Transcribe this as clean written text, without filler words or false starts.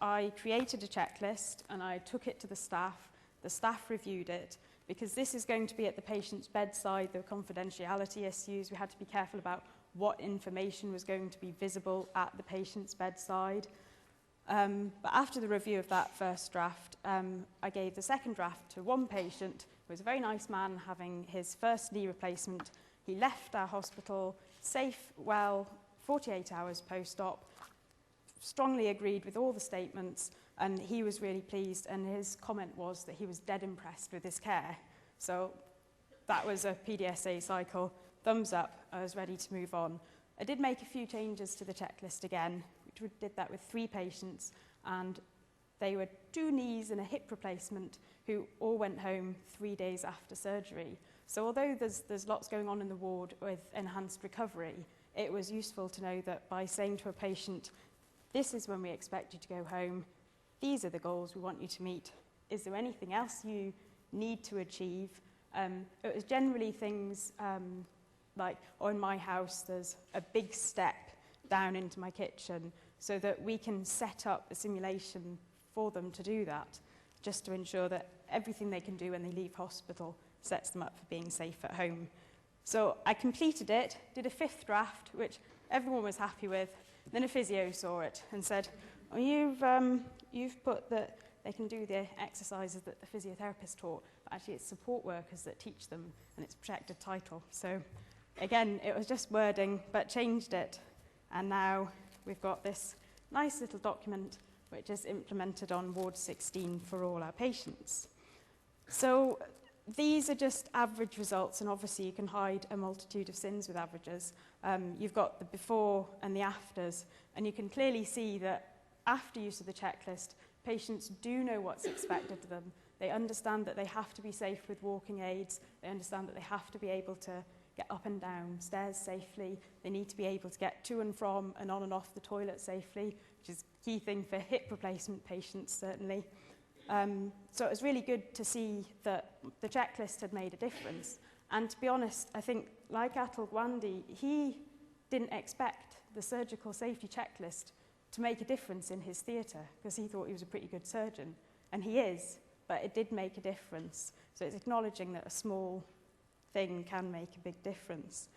I created a checklist and I took it to the staff. The staff reviewed it because this is going to be at the patient's bedside. There were confidentiality issues. We had to be careful about what information was going to be visible at the patient's bedside. But after the review of that first draft, I gave the second draft to one patient who was a very nice man having his first knee replacement. He left our hospital safe, well, 48 hours post-op, strongly agreed with all the statements, and he was really pleased, and his comment was that he was dead impressed with his care. So that was a PDSA cycle, thumbs up, I was ready to move on. I did make a few changes to the checklist again. We did that with 3 patients, and they were 2 knees and a hip replacement who all went home 3 days after surgery. So although there's lots going on in the ward with enhanced recovery, it was useful to know that by saying to a patient, this is when we expect you to go home, these are the goals we want you to meet, is there anything else you need to achieve? It was generally things like, in my house there's a big step down into my kitchen, so that we can set up a simulation for them to do that, just to ensure that everything they can do when they leave hospital sets them up for being safe at home. So I completed it, did a 5th draft, which everyone was happy with. Then a physio saw it and said, oh, you've put that they can do the exercises that the physiotherapist taught, but actually it's support workers that teach them, and it's a protected title. So again, it was just wording, but changed it. And now we've got this nice little document which is implemented on Ward 16 for all our patients. So these are just average results, and obviously you can hide a multitude of sins with averages. You've got the before and the afters, and you can clearly see that after use of the checklist, patients do know what's expected of them. They understand that they have to be safe with walking aids. They understand that they have to be able to get up and down stairs safely. They need to be able to get to and from and on and off the toilet safely, which is a key thing for hip replacement patients, certainly. So it was really good to see that the checklist had made a difference. And to be honest, I think, like Atul Gandhi, he didn't expect the surgical safety checklist to make a difference in his theatre, because he thought he was a pretty good surgeon. And he is, but it did make a difference. So it's acknowledging that a small thing can make a big difference.